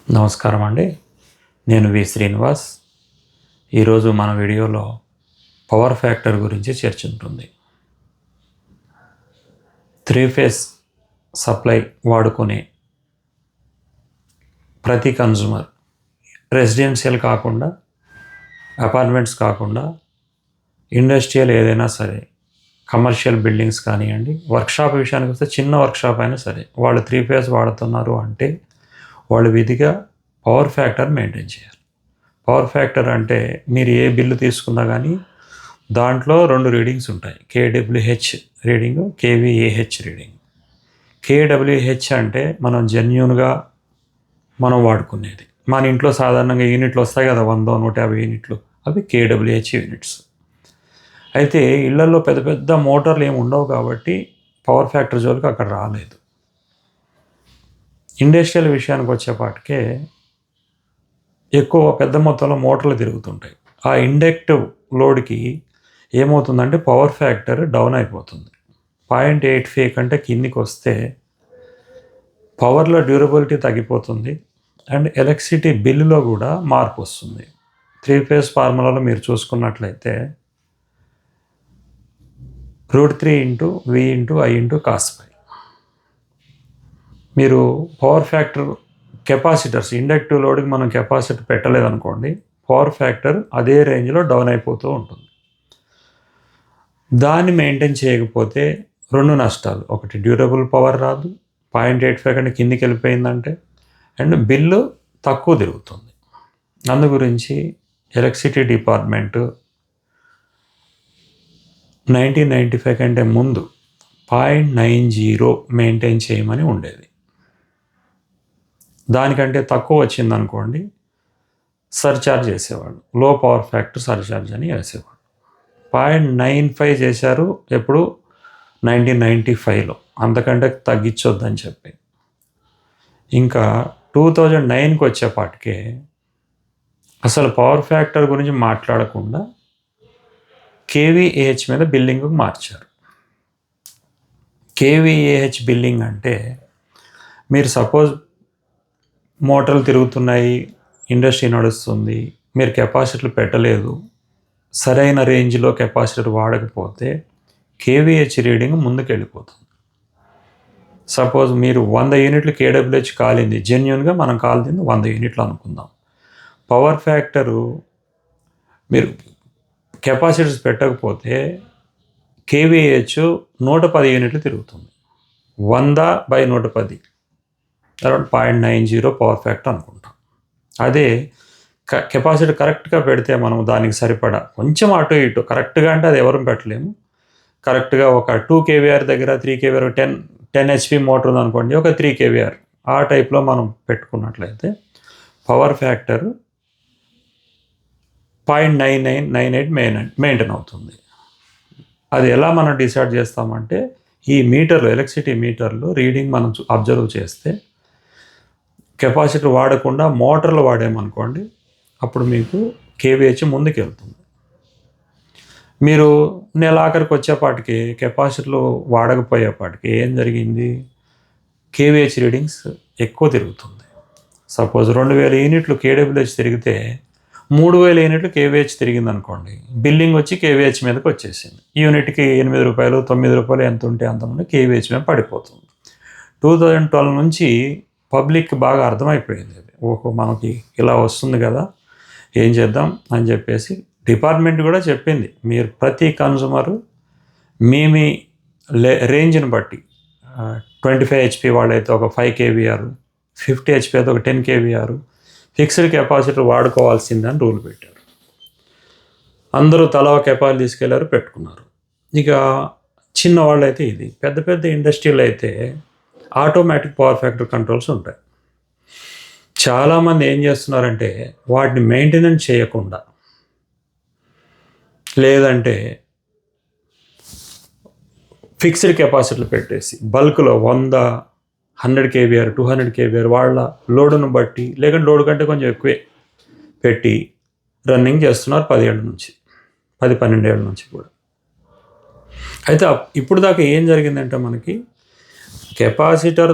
నమస్కారం అండి. నేను శ్రీనివాస్. ఈరోజు మన వీడియోలో పవర్ ఫ్యాక్టర్ గురించి చర్చ ఉంటుంది. 3 ఫేజ్ సప్లై వాడుకునే ప్రతి కన్జ్యూమర్, రెసిడెన్షియల్ కాకుండా, అపార్ట్మెంట్స్ కాకుండా, ఇండస్ట్రియల్ ఏదైనా సరే, కమర్షియల్ బిల్డింగ్స్ కానివ్వండి, వర్క్షాప్ విషయానికి వస్తే చిన్న వర్క్షాప్ అయినా సరే, వాళ్ళు 3 ఫేజ్ వాడుతున్నారు అంటే వాళ్ళు విధిగా పవర్ ఫ్యాక్టర్ మెయింటైన్ చేయాలి. పవర్ ఫ్యాక్టర్ అంటే మీరు ఏ బిల్లు తీసుకున్నా కానీ దాంట్లో 2 రీడింగ్స్ ఉంటాయి. కేడబ్ల్యూహెచ్ రీడింగ్, కేవీఏహెచ్ రీడింగ్. కేడబ్ల్యూహెచ్ అంటే మనం జెన్యూన్గా మనం వాడుకునేది. మన ఇంట్లో సాధారణంగా యూనిట్లు వస్తాయి కదా, 100, 150 యూనిట్లు, అవి కేడబ్ల్యూహెచ్ యూనిట్స్. అయితే ఇళ్లలో పెద్ద పెద్ద మోటార్లు ఏమి ఉండవు కాబట్టి పవర్ ఫ్యాక్టర్ జోలికి అక్కడ రాలేదు. ఇండస్ట్రియల్ విషయానికి వచ్చేపాటికే ఎక్కువ పెద్ద మొత్తంలో మోటార్లు తిరుగుతుంటాయి. ఆ ఇండక్టివ్ లోడ్కి ఏమవుతుందంటే పవర్ ఫ్యాక్టర్ డౌన్ అయిపోతుంది. 0.85 కంటే కిందికి వస్తే పవర్లో డ్యూరబిలిటీ తగ్గిపోతుంది అండ్ ఎలక్ట్రిసిటీ బిల్లులో కూడా మార్పు వస్తుంది. 3 ఫేజ్ ఫార్ములాలో మీరు చూసుకున్నట్లయితే √3 × V × I × cos π. మీరు పవర్ ఫ్యాక్టర్ కెపాసిటర్స్, ఇండక్టివ్ లోడ్కి మనం కెపాసిటర్ పెట్టలేదనుకోండి, పవర్ ఫ్యాక్టర్ అదే రేంజ్లో డౌన్ అయిపోతూ ఉంటుంది. దాన్ని మెయింటైన్ చేయకపోతే 2 నష్టాలు. ఒకటి, డ్యూరబుల్ పవర్ రాదు, 0.85 కంటే కిందికి వెళ్ళిపోయిందంటే, అండ్ బిల్లు తక్కువ తిరుగుతుంది. అందు గురించి ఎలక్ట్రిసిటీ డిపార్ట్మెంట్ 1995 కంటే ముందు 0.90 మెయింటైన్ చేయమని ఉండేది. దానికంటే తక్కువ వచ్చిందనుకోండి సర్చార్జ్ చేసేవాళ్ళు, లో పవర్ ఫ్యాక్టర్ సర్చార్జ్ అని వేసేవాళ్ళు. 0.95 చేశారు ఎప్పుడు, 1995లో. అంతకంటే తగ్గించొద్దని చెప్పి. ఇంకా 2009కి వచ్చేపాటికే అసలు పవర్ ఫ్యాక్టర్ గురించి మాట్లాడకుండా కేవీఏహెచ్ మీద బిల్లింగ్ మార్చారు. కేవీఏహెచ్ బిల్లింగ్ అంటే మీరు సపోజ్ మోటార్లు తిరుగుతున్నాయి, ఇండస్ట్రీ నడుస్తుంది, మీరు కెపాసిటర్లు పెట్టలేదు, సరైన రేంజ్లో కెపాసిటర్ వాడకపోతే కేవీహెచ్ రీడింగ్ ముందుకు వెళ్ళిపోతుంది. సపోజ్ మీరు 100 యూనిట్లు కేడబ్ల్యూహెచ్ కాలింది, జెన్యున్గా మనం కాలింది 100 యూనిట్లు అనుకుందాం. పవర్ ఫ్యాక్టరు మీరు కెపాసిటర్స్ పెట్టకపోతే కేవీహెచ్ 110 యూనిట్లు తిరుగుతుంది. 100/110 అరౌండ్ 0.90 పవర్ ఫ్యాక్టర్ అనుకుంటాం. అదే కెపాసిటీ కరెక్ట్గా పెడితే మనం దానికి సరిపడా కొంచెం అటు ఇటు, కరెక్ట్గా అంటే అది ఎవరు పెట్టలేము, కరెక్ట్గా ఒక 2 kVAr దగ్గర 3 kVAr 10 HP మోటార్ ఉందనుకోండి, ఒక 3 kVAr ఆ టైప్లో మనం పెట్టుకున్నట్లయితే పవర్ ఫ్యాక్టర్ 0.9998 మెయింటైన్ అవుతుంది. అది ఎలా మనం డిసైడ్ చేస్తామంటే ఈ మీటర్లు, ఎలక్ట్రిసిటీ మీటర్లు రీడింగ్ మనం అబ్జర్వ్ చేస్తే కెపాసిటర్ వాడకుండా మోటార్లు వాడామనుకోండి, అప్పుడు మీకు కేవీహెచ్ ముందుకు వెళ్తుంది. మీరు నెలాఖరికి వచ్చేపాటికి కెపాసిటర్లు వాడకపోయేపాటికి ఏం జరిగింది, కేవీహెచ్ రీడింగ్స్ ఎక్కువ తిరుగుతుంది. సపోజ్ 2000 యూనిట్లు కేడబ్ల్యూహెచ్ తిరిగితే 3000 యూనిట్లు కేవీహెచ్ తిరిగింది అనుకోండి, బిల్లింగ్ వచ్చి కేవీహెచ్ మీదకి వచ్చేసింది. యూనిట్కి ₹8, ₹9 ఎంత ఉంటే అంతమంది కేవీహెచ్ మీద పడిపోతుంది. 2012 నుంచి పబ్లిక్ బాగా అర్థమైపోయింది, ఓహో మనకి ఇలా వస్తుంది కదా, ఏం చేద్దాం అని చెప్పేసి డిపార్ట్మెంట్ కూడా చెప్పింది, మీరు ప్రతి కన్జ్యూమరు మీ రేంజ్ని బట్టి 25 HP వాళ్ళైతే ఒక 5 kVAr, 50 HP అయితే ఒక 10 kVAr ఫిక్స్డ్ కెపాసిటర్ వాడుకోవాల్సిందని రూల్ పెట్టారు. అందరూ తలా కెపాసిటీ తీసుకెళ్లారు, పెట్టుకున్నారు. ఇక చిన్న వాళ్ళైతే ఇది, పెద్ద పెద్ద ఇండస్ట్రీలు అయితే ఆటోమేటిక్ పవర్ ఫ్యాక్టర్ కంట్రోల్స్ ఉంటాయి. చాలామంది ఏం చేస్తున్నారంటే వాటిని మెయింటెనెన్స్ చేయకుండా, లేదంటే ఫిక్స్డ్ కెపాసిటీలు పెట్టేసి బల్క్లో 100, 100 kVAr, 200 kVAr వాళ్ళ లోడును బట్టి, లేకుంటే లోడ్ కంటే కొంచెం ఎక్కువే పెట్టి రన్నింగ్ చేస్తున్నారు 10 ఏళ్ళ నుంచి, 10-12 ఏళ్ళ నుంచి కూడా. అయితే ఇప్పుడు దాకా ఏం జరిగిందంటే మనకి కెపాసిటర్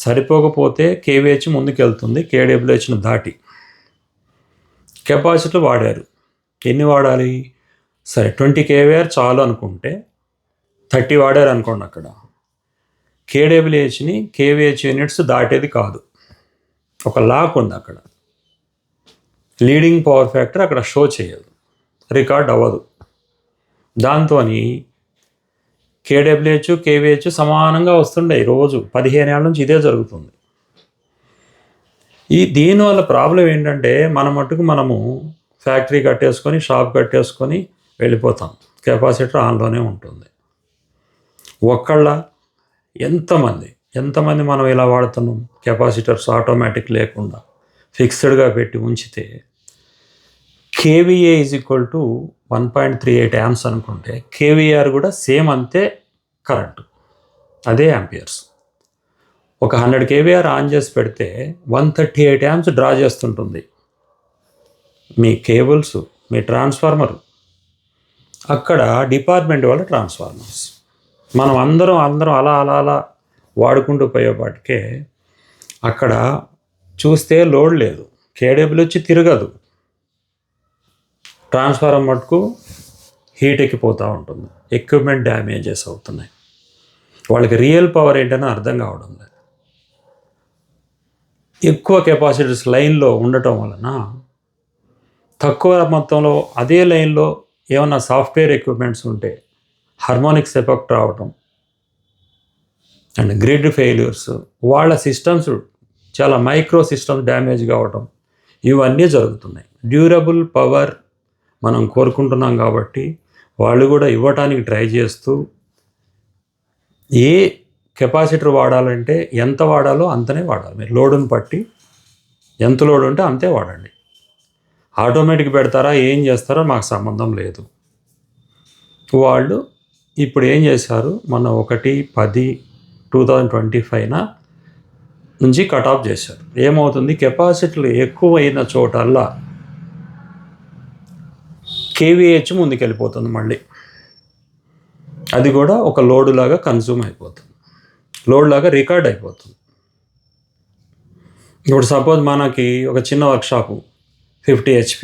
సరిపోకపోతే కేవీహెచ్ ముందుకు వెళ్తుంది, కేడబ్ల్యూహెచ్ను దాటి. కెపాసిటర్ వాడారు, ఎన్ని వాడాలి? సరే 20 kVAR చాలు అనుకుంటే 30 వాడారు అనుకోండి. అక్కడ కేడబ్ల్యూహెచ్ని కేవీహెచ్ యూనిట్స్ దాటేది కాదు. ఒక లాక్ ఉంది అక్కడ. లీడింగ్ పవర్ ఫ్యాక్టర్ అక్కడ షో చేయదు, రికార్డ్ అవ్వదు. దాంతో కేడబ్ల్యూహెచ్ కేవీహెచ్ సమానంగా వస్తుండే. రోజు 15 ఏళ్ళ నుంచి ఇదే జరుగుతుంది. దీనివల్ల ప్రాబ్లం ఏంటంటే మన మట్టుకు మనము ఫ్యాక్టరీ కట్టేసుకొని షాప్ కట్టేసుకొని వెళ్ళిపోతాం, కెపాసిటర్ ఆన్లోనే ఉంటుంది. ఎంతమంది మనం ఇలా వాడుతున్నాం కెపాసిటర్స్ ఆటోమేటిక్ లేకుండా ఫిక్స్డ్గా పెట్టి ఉంచితే. KVA is equal to 1.38 amps అనుకుంటే కేవీఆర్ కూడా సేమ్ అంతే కరెంటు, అదే యాంపియర్స్. ఒక 100 kVAR ఆన్ చేసి పెడితే 138 amps డ్రా చేస్తుంటుంది మీ కేబుల్స్, మీ ట్రాన్స్ఫార్మర్. అక్కడ డిపార్ట్మెంట్ వాళ్ళ ట్రాన్స్ఫార్మర్స్. మనం అందరం అలా వాడుకుంటూ పోయేపాటికే అక్కడ చూస్తే లోడ్ లేదు, కేడబ్ల్యూహెచ్ తిరగదు, ట్రాన్స్ఫార్మర్ మటుకు హీట్ ఎక్కిపోతూ ఉంటుంది, ఎక్విప్మెంట్ డ్యామేజెస్ అవుతున్నాయి. వాళ్ళకి రియల్ పవర్ ఏంటని అర్థం కావడం లేదు. ఎక్కువ కెపాసిటర్స్ లైన్లో ఉండటం వలన తక్కువ మొత్తంలో అదే లైన్లో ఏమన్నా సాఫ్ట్వేర్ ఎక్విప్మెంట్స్ ఉంటే హార్మోనిక్స్ ఎఫెక్ట్ రావటం అండ్ గ్రిడ్ ఫెయిల్యూర్స్, వాళ్ళ సిస్టమ్స్ చాలా మైక్రో సిస్టమ్స్ డ్యామేజ్ కావటం, ఇవన్నీ జరుగుతున్నాయి. డ్యూరబుల్ పవర్ మనం కోరుకుంటున్నాం కాబట్టి వాళ్ళు కూడా ఇవ్వటానికి ట్రై చేస్తూ ఏ కెపాసిటర్ వాడాలంటే ఎంత వాడాలో అంతనే వాడాలి. మీరు లోడుని బట్టి ఎంత లోడ్ ఉంటే అంతే వాడండి. ఆటోమేటిక్ పెడతారా ఏం చేస్తారో మాకు సంబంధం లేదు. వాళ్ళు ఇప్పుడు ఏం చేశారు, మొన్న 1/10/2025 నుంచి కట్ ఆఫ్ చేశారు. ఏమవుతుంది, కెపాసిటీలు ఎక్కువైన చోటల్లా కేవీహెచ్ ముందుకెళ్ళిపోతుంది. మళ్ళీ అది కూడా ఒక లోడ్ లాగా కన్జ్యూమ్ అయిపోతుంది, లోడ్ లాగా రికార్డ్ అయిపోతుంది. ఇప్పుడు సపోజ్ మనకి ఒక చిన్న వర్క్షాపు 50 HP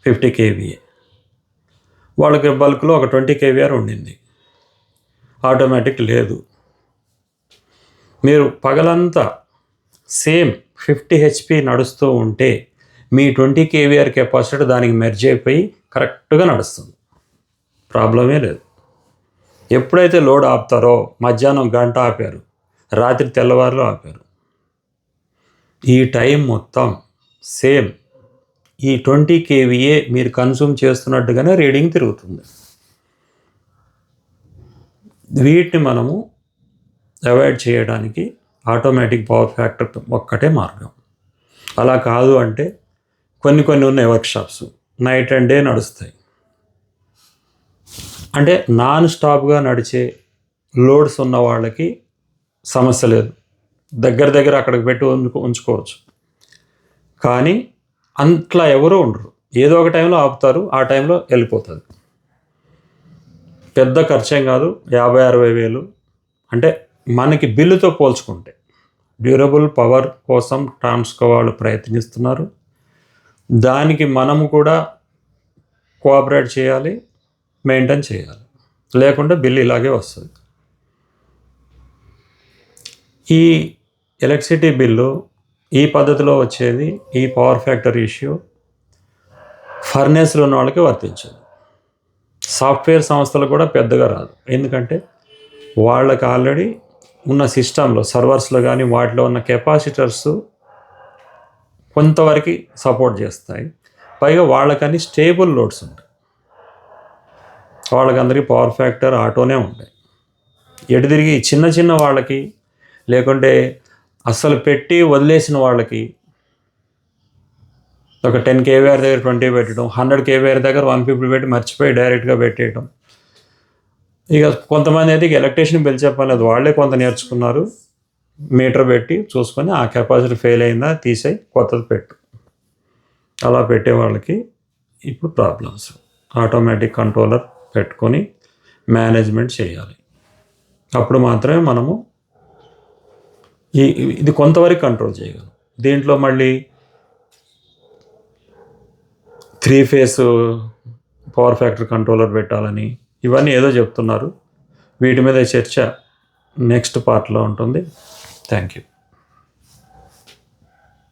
50 kVA, వాళ్ళకి బల్క్లో ఒక 20 kVAR ఉండింది, ఆటోమేటిక్ లేదు. మీరు పగలంతా సేమ్ 50 HP నడుస్తూ ఉంటే మీ 20 kVAR కెపాసిటర్ దానికి మెర్జ్ అయిపోయి కరెక్ట్గా నడుస్తుంది, ప్రాబ్లమే లేదు. ఎప్పుడైతే లోడ్ ఆపుతారో, మధ్యాహ్నం గంట ఆపారు, రాత్రి తెల్లవారులో ఆపారు, ఈ టైం మొత్తం సేమ్ ఈ 20 kVA మీరు కన్జ్యూమ్ చేస్తున్నట్టుగానే రీడింగ్ తిరుగుతుంది. వీటిని మనము అవాయిడ్ చేయడానికి ఆటోమేటిక్ పవర్ ఫ్యాక్టర్ ఒక్కటే మార్గం. అలా కాదు అంటే కొన్ని ఉన్నాయి వర్క్షాప్స్, నైట్ అండ్ డే నడుస్తాయి. అంటే నాన్ స్టాప్గా నడిచే లోడ్స్ ఉన్న వాళ్ళకి సమస్య లేదు, దగ్గర అక్కడికి పెట్టి ఉంచుకోవచ్చు. కానీ అట్లా ఎవరూ ఉండరు, ఏదో ఒక టైంలో ఆపుతారు, ఆ టైంలో వెళ్ళిపోతుంది. పెద్ద ఖర్చేం కాదు, 50-60 వేలు. అంటే మనకి బిల్లుతో పోల్చుకుంటే డ్యూరబుల్ పవర్ కోసం ట్రాన్స్కో వాళ్ళు ప్రయత్నిస్తున్నారు. దానికి మనము కూడా కోఆపరేట్ చేయాలి, మెయింటైన్ చేయాలి, లేకుంటే బిల్లు ఇలాగే వస్తుంది. ఈ ఎలక్ట్రిసిటీ బిల్లు ఈ పద్ధతిలో వచ్చేది, ఈ పవర్ ఫ్యాక్టర్ ఇష్యూ ఫర్నేస్లో ఉన్న వాళ్ళకి వర్తించదు. సాఫ్ట్వేర్ సంస్థలు కూడా పెద్దగా రాదు, ఎందుకంటే వాళ్ళకి ఆల్రెడీ ఉన్న సిస్టంలో సర్వర్స్లో కానీ వాటిలో ఉన్న కెపాసిటర్స్ కొంతవరకు సపోర్ట్ చేస్తాయి. పైగా వాళ్ళకని స్టేబుల్ లోడ్స్ ఉంటాయి, వాళ్ళకందరికీ పవర్ ఫ్యాక్టర్ ఆటోనే ఉంటాయి. ఎటు తిరిగి చిన్న వాళ్ళకి, లేకుంటే అస్సలు పెట్టి వదిలేసిన వాళ్ళకి ఒక 10 kVAR దగ్గర 20 పెట్టడం, 100 kVAR దగ్గర 150 పెట్టి మర్చిపోయి డైరెక్ట్గా పెట్టేయటం. ఇక కొంతమంది అయితే ఎలక్ట్రీషియన్ బిల్ చెప్పలేదు, వాళ్ళే కొంత నేర్చుకున్నారు, మీటర్ పెట్టి చూసుకొని ఆ కెపాసిటీ ఫెయిల్ అయిందా తీసేయి కొత్తది పెట్టు. అలా పెట్టే వాళ్ళకి ఇప్పుడు ప్రాబ్లమ్స్. ఆటోమేటిక్ కంట్రోలర్ పెట్టుకొని మేనేజ్మెంట్ చేయాలి, అప్పుడు మాత్రమే మనము ఇది కొంతవరకు కంట్రోల్ చేయగలం. దీంట్లో మళ్ళీ 3 ఫేస్ పవర్ ఫ్యాక్టర్ కంట్రోలర్ పెట్టాలని ఇవన్నీ ఏదో చెప్తున్నారు. వీటి మీద చర్చ నెక్స్ట్ పార్ట్లో ఉంటుంది. Thank you.